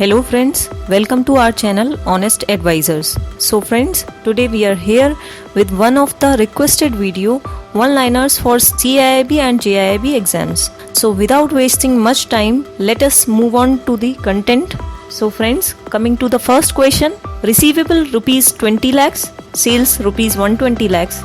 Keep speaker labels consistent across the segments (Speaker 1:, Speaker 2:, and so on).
Speaker 1: Hello friends, welcome to our channel Honest Advisors. So friends, today we are here with one of the requested video, one-liners for CIIB and JIIB exams. So without wasting much time, let us move on to the content. So friends, coming to the first question, receivable rupees 20 lakhs, sales rupees 120 lakhs.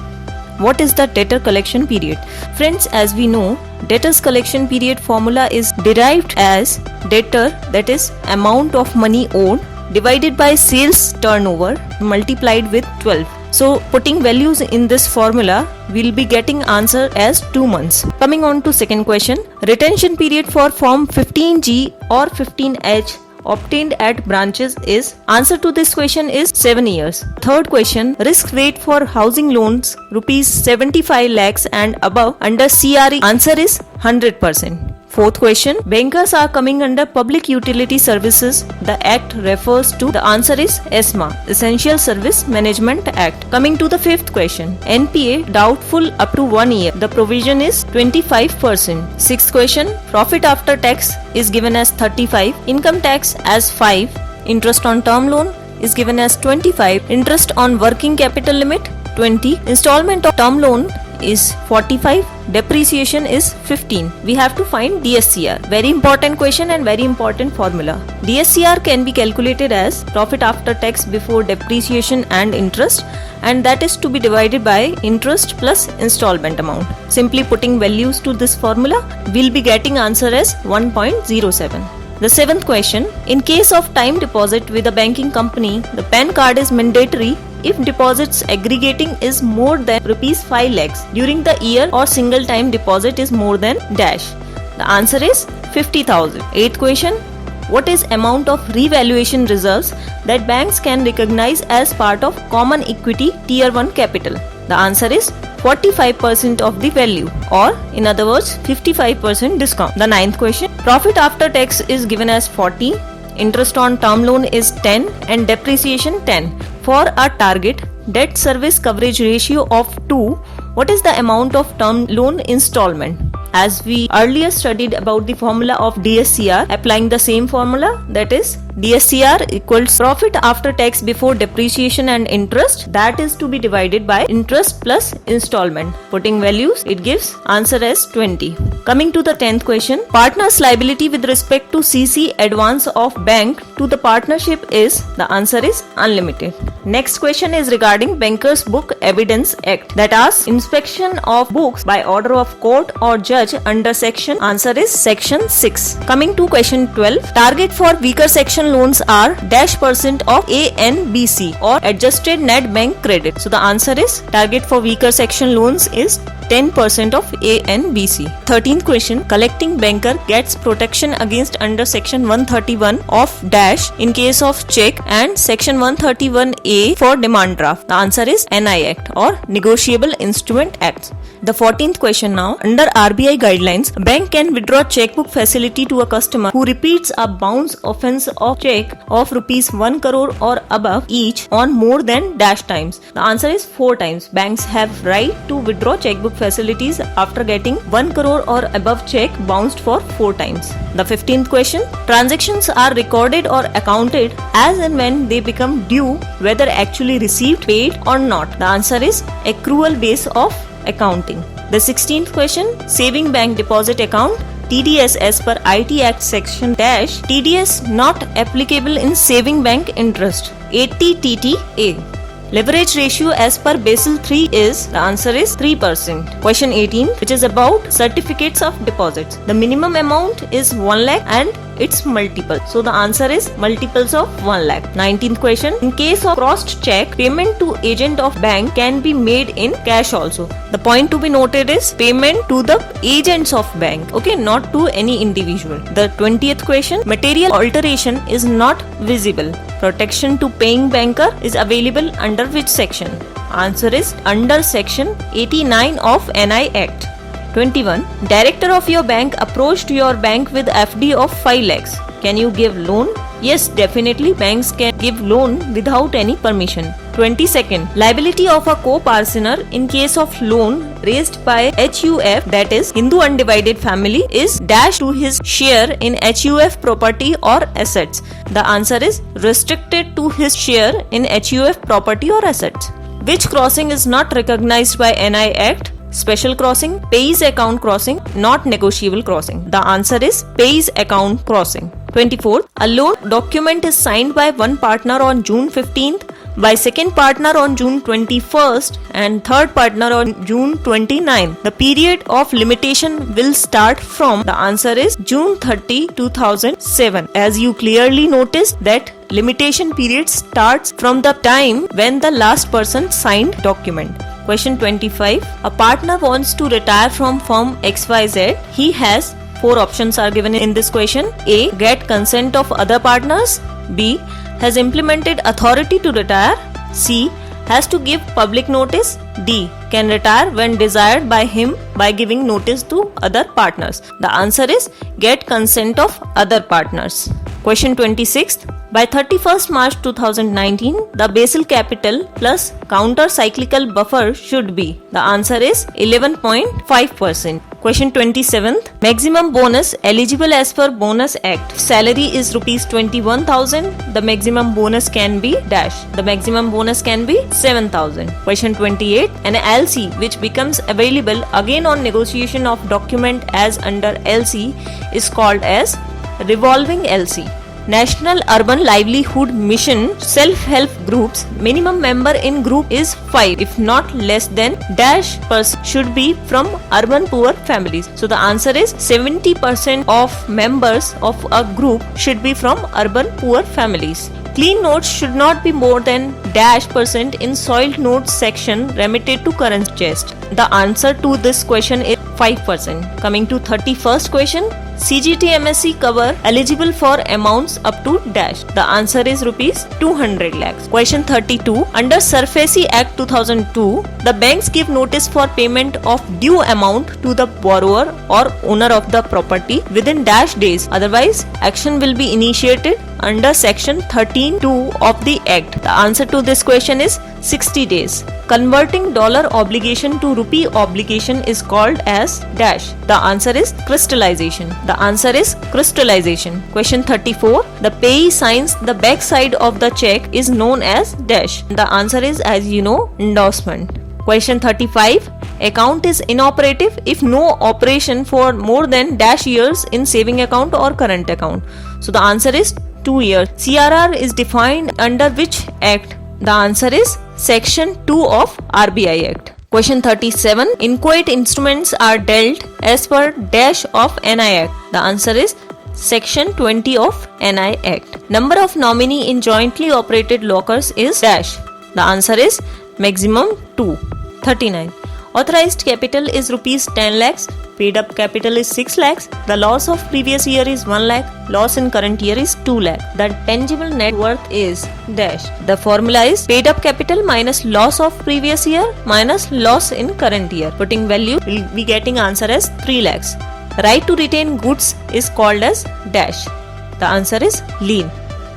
Speaker 1: What is the debtor collection period? Friends, as we know, debtors collection period formula is derived as debtor, that is amount of money owed, divided by sales turnover multiplied with 12. So putting values in this formula, we'll be getting answer as 2 months. Coming on to second question, retention period for form 15G or 15H obtained at branches is, answer to this question is 7 years. Third question, risk weight for housing loans rupees 75 lakhs and above under CRE, answer is 100%. Fourth question, bankers are coming under Public Utility Services. The act refers to, the answer is ESMA, Essential Service Management Act. Coming to the fifth question, NPA doubtful up to 1 year. The provision is 25%. Sixth question, profit after tax is given as 35, income tax as 5, interest on term loan is given as 25, interest on working capital limit 20, installment of term loan is 45, depreciation is 15. We have to find DSCR. Very important question and very important formula. DSCR can be calculated as profit after tax before depreciation and interest, and that is to be divided by interest plus installment amount. Simply putting values to this formula, we'll be getting answer as 1.07. The seventh question, in case of time deposit with a banking company, the PAN card is mandatory if deposits aggregating is more than rupees 5 lakhs during the year or single time deposit is more than dash. The answer is 50,000. Eighth question, what is amount of revaluation reserves that banks can recognize as part of common equity tier 1 capital? The answer is 45% of the value, or in other words 55% discount. The ninth question, profit after tax is given as 40, interest on term loan is 10 and depreciation 10. For a target debt service coverage ratio of 2, what is the amount of term loan installment? As we earlier studied about the formula of DSCR, applying the same formula, that is DSCR equals profit after tax before depreciation and interest, that is to be divided by interest plus installment. Putting values, it gives answer as 20. Coming to the 10th question, partner's liability with respect to CC advance of bank to the partnership is, the answer is unlimited. Next question is regarding Bankers Book Evidence Act, that asks inspection of books by order of court or judge under section, answer is section 6. Coming to question 12, target for weaker section loans are dash % of ANBC or adjusted net bank credit. So the answer is, target for weaker section loans is 10% of ANBC. 13th question, collecting banker gets protection against under section 131 of dash in case of check and section 131A for demand draft. The answer is NI Act or Negotiable Instrument Act. The 14th question now, under RBI guidelines, bank can withdraw checkbook facility to a customer who repeats a bounce offence of check of rupees 1 crore or above each on more than dash times. The answer is 4 times. Banks have right to withdraw checkbook facilities after getting 1 crore or above check bounced for 4 times. The 15th question, transactions are recorded or accounted as and when they become due, whether actually received, paid or not. The answer is accrual base of accounting. The 16th question, saving bank deposit account TDS as per IT Act section dash TDS not applicable in saving bank interest 80 TTA. Leverage ratio as per Basel III is, the answer is 3%. Question 18, which is about certificates of deposits. The minimum amount is 1 lakh and its multiple. So the answer is multiples of 1 lakh. 19th question, in case of crossed check, payment to agent of bank can be made in cash also. The point to be noted is payment to the agents of bank, okay, not to any individual. The 20th question, material alteration is not visible. Protection to paying banker is available under which section? Answer is under section 89 of NI Act. 21. Director of your bank approached your bank with FD of 5 lakhs. Can you give loan? Yes, definitely banks can give loan without any permission. 22nd, liability of a co-parcener in case of loan raised by HUF, that is Hindu Undivided Family, is dash to his share in HUF property or assets. The answer is restricted to his share in HUF property or assets. Which crossing is not recognized by NI Act? Special crossing, pays account crossing, not negotiable crossing. The answer is pays account crossing. 24th, a loan document is signed by one partner on June 15th, by second partner on June 21st and third partner on June 29th. The period of limitation will start from, the answer is June 30, 2007. As you clearly noticed that limitation period starts from the time when the last person signed document. Question 25. A partner wants to retire from firm XYZ. He has 4 options are given in this question. A. Get consent of other partners. B. Has implemented authority to retire. C. Has to give public notice. D. Can retire when desired by him by giving notice to other partners. The answer is get consent of other partners. Question 26. By 31st March 2019, the basal capital plus counter-cyclical buffer should be. The answer is 11.5%. Question 27th. Maximum bonus eligible as per Bonus Act. Salary is rupees 21,000. The maximum bonus can be dash. The maximum bonus can be 7,000. Question 28. An LC which becomes available again on negotiation of document as under LC is called as revolving LC. National Urban Livelihood Mission self-help groups, minimum member in group is 5 if not less than dash person should be from urban poor families. So the answer is 70% of members of a group should be from urban poor families. Clean notes should not be more than dash % in soiled notes section remitted to current chest. The answer to this question is 5%. Coming to 31st question. CGT MSc cover eligible for amounts up to dash. The answer is rupees 200 lakhs. Question 32. Under SARFAESI Act 2002, the banks give notice for payment of due amount to the borrower or owner of the property within dash days. Otherwise, action will be initiated under section 13(2) of the Act. The answer to this question is 60 days. Converting dollar obligation to rupee obligation is called as dash. The answer is crystallization. The answer is crystallization. Question 34. The payee signs the back side of the check is known as dash. The answer is, as you know, endorsement. Question 35. Account is inoperative if no operation for more than dash years in saving account or current account. So the answer is 2 years. CRR is defined under which Act? The answer is Section 2 of RBI Act. Question 37. Inchoate instruments are dealt as per dash of NI Act. The answer is Section 20 of NI Act. Number of nominee in jointly operated lockers is dash. The answer is maximum 2. 39. Authorized capital is rupees 10 lakhs. Paid up capital is 6 lakhs. The loss of previous year is 1 lakh. Loss in current year is 2 lakh. The tangible net worth is dash. The formula is paid up capital minus loss of previous year minus loss in current year. Putting value, will be getting answer as 3 lakhs. Right to retain goods is called as dash. The answer is lien.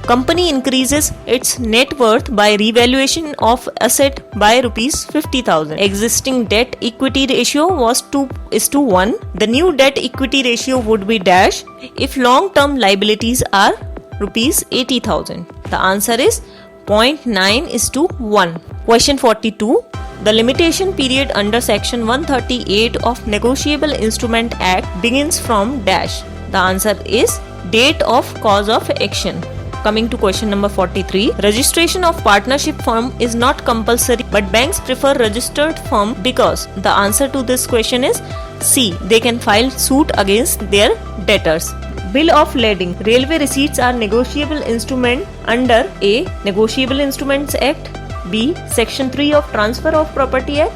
Speaker 1: Company increases its net worth by revaluation of asset by rupees 50,000. Existing debt equity ratio was 2:1. The new debt equity ratio would be dash if long term liabilities are rupees 80,000. The answer is 0.9:1. Question 42. The limitation period under section 138 of Negotiable Instrument Act begins from dash. The answer is date of cause of action. Coming to question number 43. Registration of partnership firm is not compulsory, but banks prefer registered firm because the answer to this question is C. They can file suit against their debtors. Bill of lading. Railway receipts are negotiable instrument under A. Negotiable Instruments Act, B. Section 3 of Transfer of Property Act,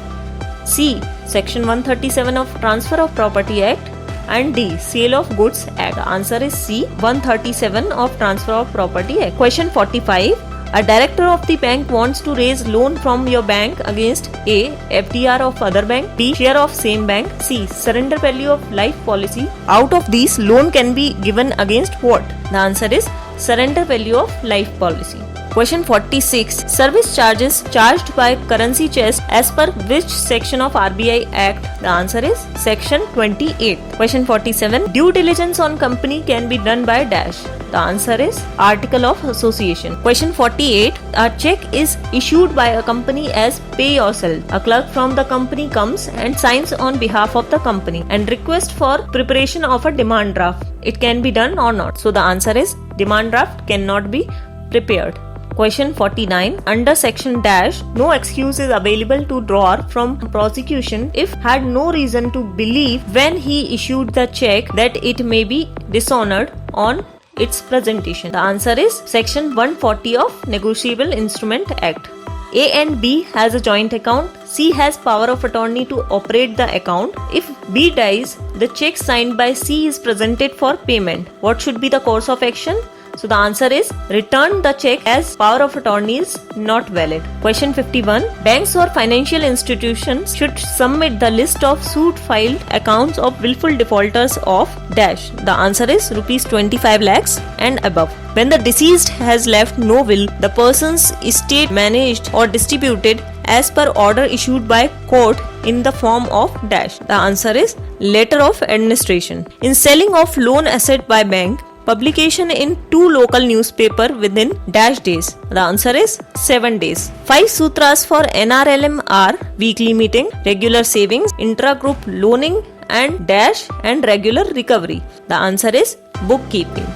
Speaker 1: C. Section 137 of Transfer of Property Act, and D. Sale of Goods Act. The answer is C. 137 of Transfer of Property Act. Question 45. A director of the bank wants to raise loan from your bank against A. FDR of other bank, B. Share of same bank, C. Surrender value of life policy. Out of these, loan can be given against what? The answer is surrender value of life policy. Question 46. Service charges charged by currency chest as per which section of RBI Act? The answer is section 28. Question 47. Due diligence on company can be done by dash. The answer is Article of Association. Question 48. A check is issued by a company as pay yourself. A clerk from the company comes and signs on behalf of the company and requests for preparation of a demand draft. It can be done or not. So the answer is demand draft cannot be prepared. Question 49. Under section dash, no excuse is available to drawer from prosecution if had no reason to believe when he issued the check that it may be dishonored on its presentation. The answer is section 140 of Negotiable Instrument Act. A and B has a joint account. C has power of attorney to operate the account. If B dies, the check signed by C is presented for payment. What should be the course of action? So the answer is return the check as power of attorney is not valid. Question 51. Banks or financial institutions should submit the list of suit filed accounts of willful defaulters of dash. The answer is rupees 25 lakhs and above. When the deceased has left no will, the person's estate managed or distributed as per order issued by court in the form of dash. The answer is letter of administration. In selling of loan asset by bank, publication in 2 local newspaper within dash days. The answer is 7 days. 5 sutras for NRLM are weekly meeting, regular savings, intra-group loaning and dash and regular recovery. The answer is bookkeeping.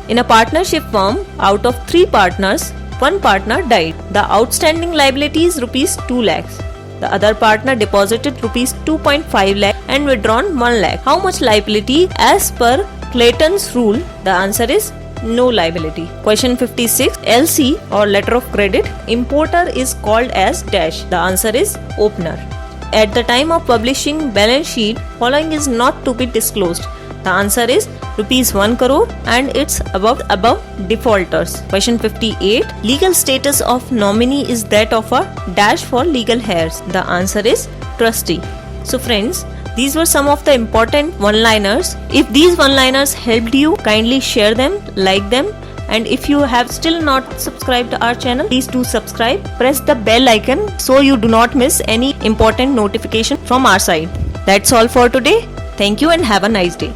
Speaker 1: In a partnership firm, out of 3 partners, 1 partner died. The outstanding liability is rupees 2 lakhs. The other partner deposited rupees 2.5 lakh and withdrawn 1 lakh. How much liability as per Clayton's rule? The answer is no liability. Question 56. LC or letter of credit, importer is called as dash. The answer is opener. At the time of publishing balance sheet, following is not to be disclosed. The answer is rupees 1 crore and it's above defaulters. Question 58. Legal status of nominee is that of a dash for legal heirs. The answer is trustee. So friends, these were some of the important one-liners. If these one-liners helped you, kindly share them, like them, and if you have still not subscribed to our channel, please do subscribe. Press the bell icon so you do not miss any important notification from our side. That's all for today. Thank you and have a nice day.